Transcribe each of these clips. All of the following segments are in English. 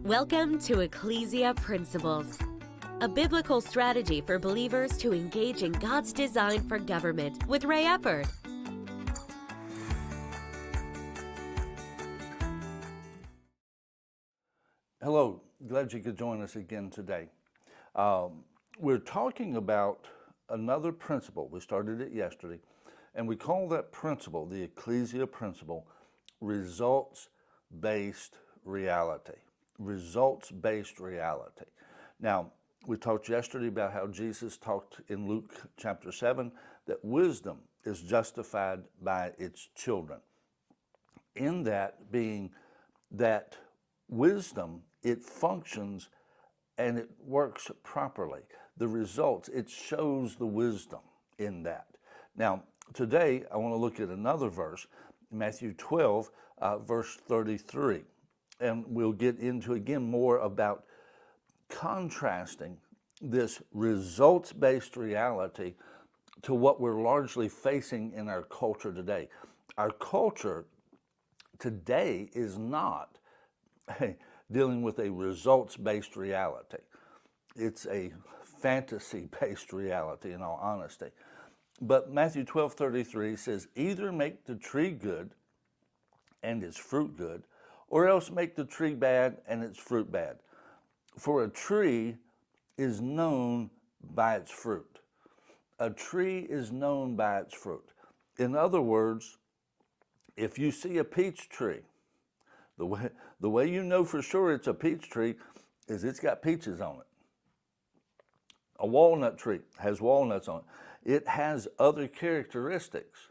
Welcome to Ecclesia Principles, a biblical strategy for believers to engage in God's design for government with Ray Eppard. Hello, glad you could join us again today. We're talking about another principle. We started it yesterday, and we call that principle, the Ecclesia principle, results-based reality. Results-based reality. Now, we talked yesterday about how Jesus talked in Luke chapter 7 that wisdom is justified by its children. In that being that wisdom, it functions and it works properly. The results, it shows the wisdom in that. Now, today I want to look at another verse, Matthew 12, verse 33. And we'll get into again more about contrasting this results-based reality to what we're largely facing in our culture today. Our culture today is not dealing with a results-based reality. It's a fantasy-based reality, in all honesty. But Matthew 12:33 says, either make the tree good and its fruit good, or else make the tree bad and its fruit bad. For a tree is known by its fruit. A tree is known by its fruit. In other words, if you see a peach tree, the way you know for sure it's a peach tree is it's got peaches on it. A walnut tree has walnuts on it. It has other characteristics,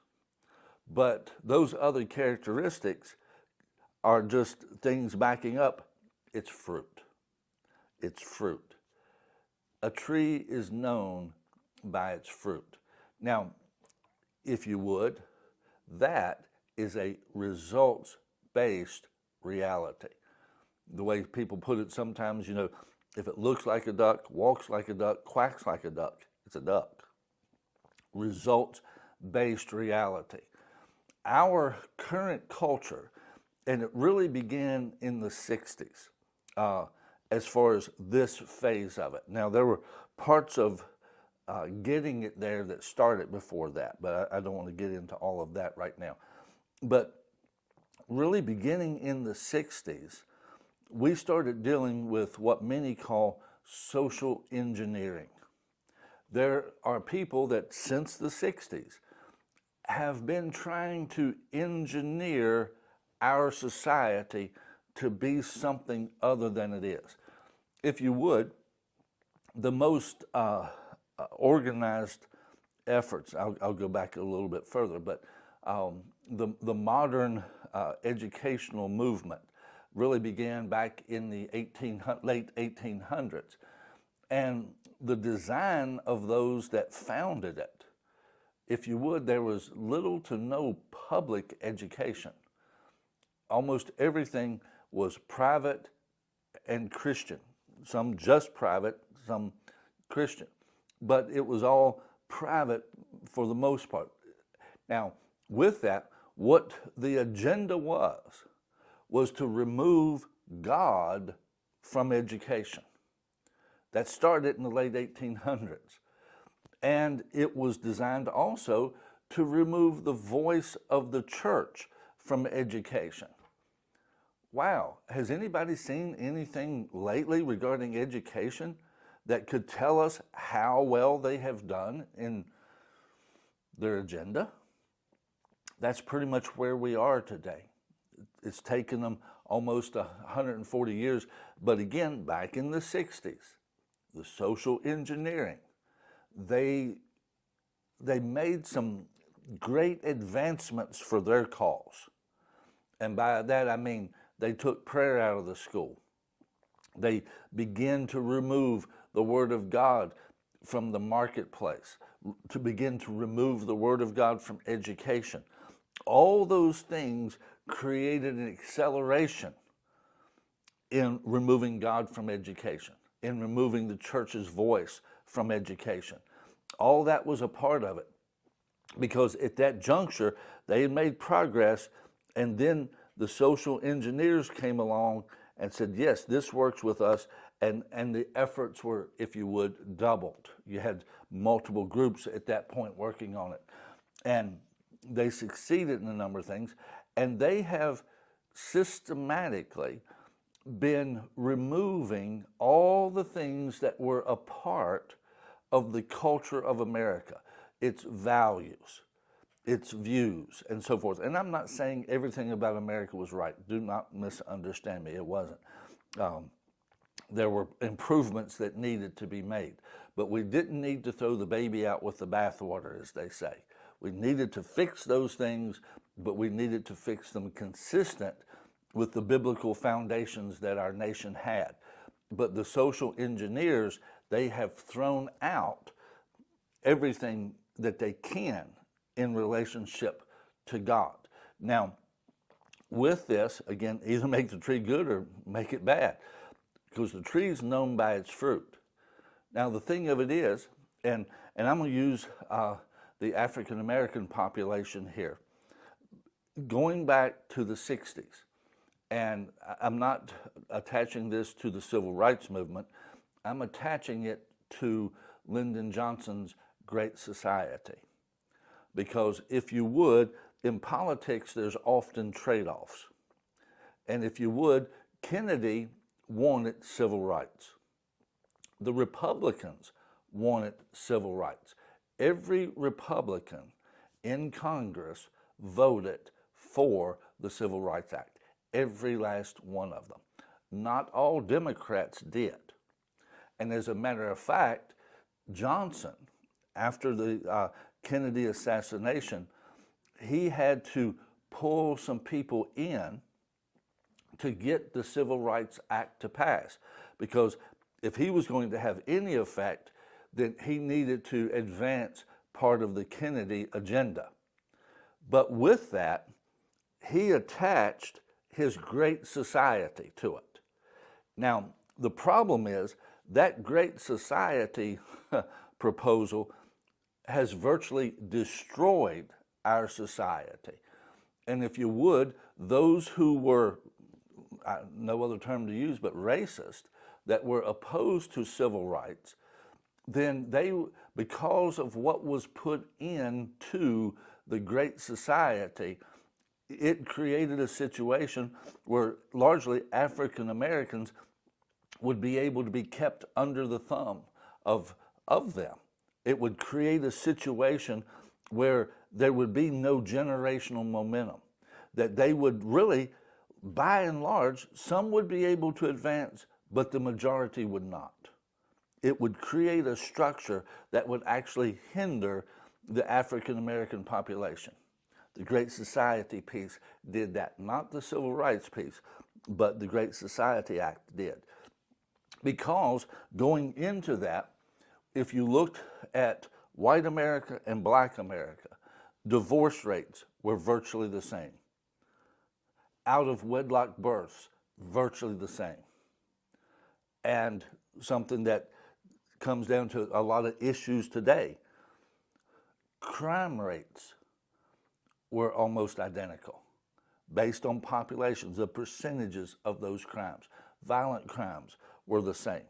but those other characteristics are just things backing up its fruit. Its fruit. A tree is known by its fruit. Now, if you would, that is a results-based reality. The way people put it sometimes, if it looks like a duck, walks like a duck, quacks like a duck, it's a duck. Results-based reality. Our current culture, and it really began in the 60s as far as this phase of it. Now, there were parts of getting it there that started before that, but I don't want to get into all of that right now. But really beginning in the 60s, we started dealing with what many call social engineering. There are people that since the 60s have been trying to engineer our society to be something other than it is. If you would, the most organized efforts, I'll go back a little bit further, but the modern educational movement really began back in the late 1800s. And the design of those that founded it, if you would, there was little to no public education. Almost everything was private and Christian. Some just private, some Christian. But it was all private for the most part. Now, with that, what the agenda was to remove God from education. That started in the late 1800s. And it was designed also to remove the voice of the church from education. Wow, has anybody seen anything lately regarding education that could tell us how well they have done in their agenda? That's pretty much where we are today. It's taken them almost 140 years, but again, back in the 60s, the social engineering, they made some great advancements for their cause. And by that I mean they took prayer out of the school. They began to remove the Word of God from the marketplace, to begin to remove the Word of God from education. All those things created an acceleration in removing God from education, in removing the church's voice from education. All that was a part of it, because at that juncture, they had made progress, and then the social engineers came along and said, yes, this works with us. And the efforts were, if you would, doubled. You had multiple groups at that point working on it. And they succeeded in a number of things. And they have systematically been removing all the things that were a part of the culture of America, its values, its views, and so forth. And I'm not saying everything about America was right. Do not misunderstand me. It wasn't. There were improvements that needed to be made, but we didn't need to throw the baby out with the bathwater, as they say. We needed to fix those things, but we needed to fix them consistent with the biblical foundations that our nation had. But the social engineers, they have thrown out everything that they can in relationship to God. Now, with this, again, either make the tree good or make it bad, because the tree is known by its fruit. Now, the thing of it is, and I'm going to use the African American population here, going back to the 60s, and I'm not attaching this to the civil rights movement, I'm attaching it to Lyndon Johnson's Great Society. Because if you would, in politics, there's often trade-offs. And if you would, Kennedy wanted civil rights. The Republicans wanted civil rights. Every Republican in Congress voted for the Civil Rights Act. Every last one of them. Not all Democrats did. And as a matter of fact, Johnson, after the Kennedy assassination, he had to pull some people in to get the Civil Rights Act to pass, because if he was going to have any effect, then he needed to advance part of the Kennedy agenda. But with that, he attached his Great Society to it. Now, the problem is that Great Society proposal has virtually destroyed our society. And if you would, those who were, no other term to use, but racist, that were opposed to civil rights, then they, because of what was put into the Great Society, it created a situation where largely African Americans would be able to be kept under the thumb of them. It would create a situation where there would be no generational momentum, that they would really, by and large, some would be able to advance, but the majority would not. It would create a structure that would actually hinder the African American population. The Great Society piece did that, not the Civil Rights piece, but the Great Society Act did. Because going into that, if you looked at white America and black America, divorce rates were virtually the same. Out of wedlock births, virtually the same. And something that comes down to a lot of issues today, crime rates were almost identical based on populations, the percentages of those crimes. Violent crimes were the same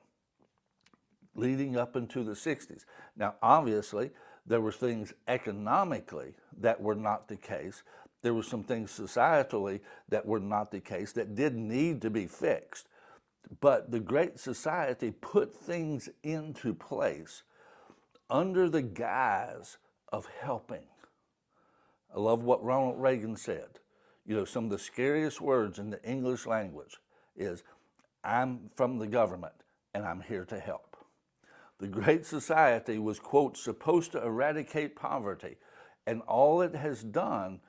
leading up into the 60s. Now, obviously, there were things economically that were not the case. There were some things societally that were not the case, that did need to be fixed. But the Great Society put things into place under the guise of helping. I love what Ronald Reagan said. You know, some of the scariest words in the English language is, I'm from the government and I'm here to help. The Great Society was, quote, supposed to eradicate poverty, and all it has done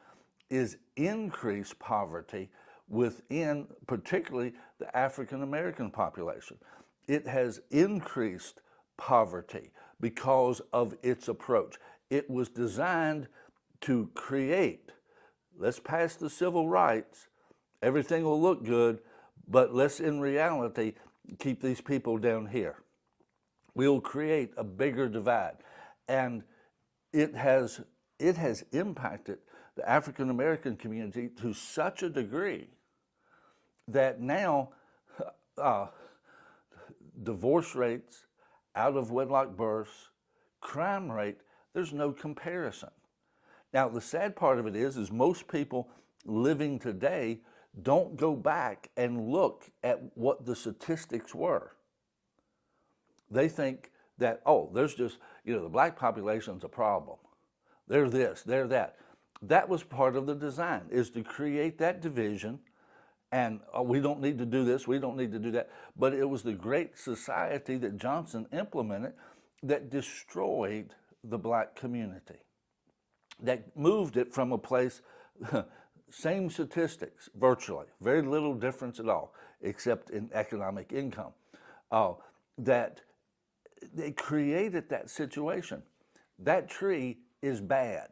is increase poverty within particularly the African American population. It has increased poverty because of its approach. It was designed to create, let's pass the civil rights, everything will look good, but let's in reality keep these people down here. We'll create a bigger divide. And it has impacted the African American community to such a degree that now divorce rates, out of wedlock births, crime rate, there's no comparison. Now, the sad part of it is most people living today don't go back and look at what the statistics were. They think that, oh, there's just, the black population's a problem. They're this, they're that. That was part of the design, is to create that division. And we don't need to do this, we don't need to do that. But it was the Great Society that Johnson implemented that destroyed the black community, that moved it from a place, same statistics, virtually, very little difference at all, except in economic income, that they created that situation. That tree is bad.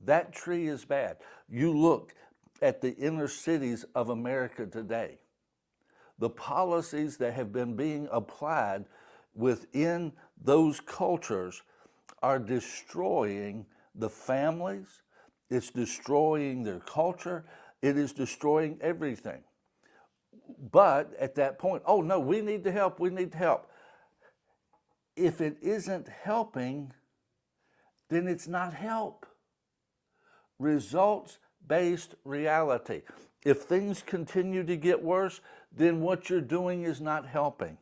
That tree is bad. You look at the inner cities of America today, the policies that have been being applied within those cultures are destroying the families, it's destroying their culture, it is destroying everything. But at that point, oh no, we need to help, we need to help. If it isn't helping, then it's not help. Results-based reality. If things continue to get worse, then what you're doing is not helping.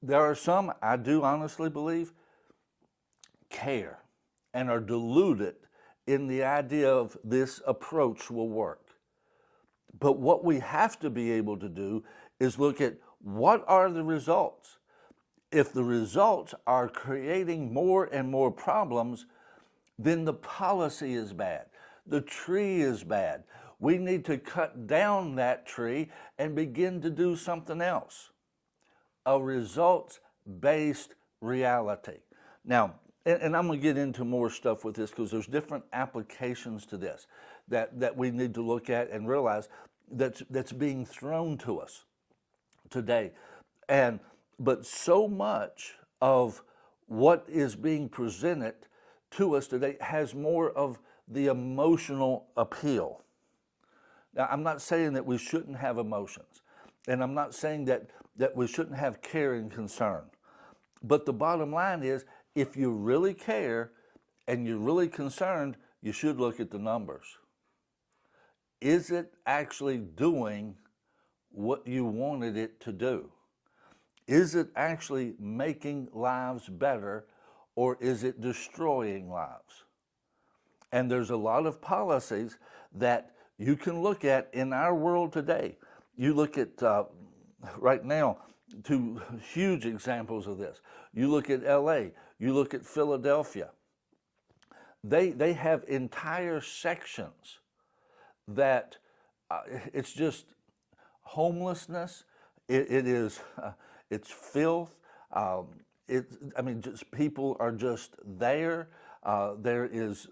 There are some, I do honestly believe, care and are deluded in the idea of this approach will work. But what we have to be able to do is look at what are the results. If the results are creating more and more problems, then the policy is bad. The tree is bad. We need to cut down that tree and begin to do something else. A results-based reality. Now, and I'm going to get into more stuff with this because there's different applications to this that we need to look at and realize that's being thrown to us today. But so much of what is being presented to us today has more of the emotional appeal. Now, I'm not saying that we shouldn't have emotions, and I'm not saying that we shouldn't have care and concern. But the bottom line is, if you really care and you're really concerned, you should look at the numbers. Is it actually doing what you wanted it to do? Is it actually making lives better, or is it destroying lives? And there's a lot of policies that you can look at in our world today. You look at, right now, two huge examples of this. You look at LA, you look at Philadelphia. They have entire sections that it's just homelessness. It's filth. Just people are just there. There is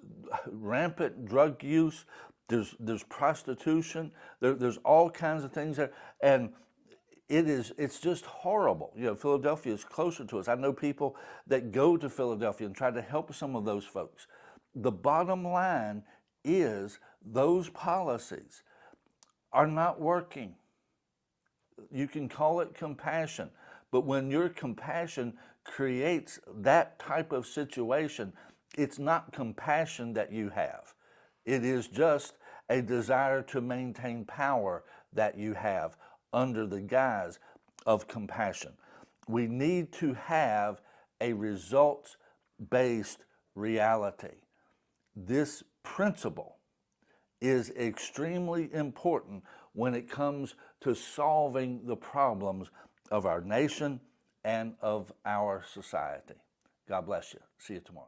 rampant drug use. There's prostitution. There's all kinds of things there, and it's just horrible. Philadelphia is closer to us. I know people that go to Philadelphia and try to help some of those folks. The bottom line is those policies are not working. You can call it compassion, but when your compassion creates that type of situation, it's not compassion that you have. It is just a desire to maintain power that you have under the guise of compassion. We need to have a results-based reality. This principle is extremely important when it comes to solving the problems of our nation and of our society. God bless you. See you tomorrow.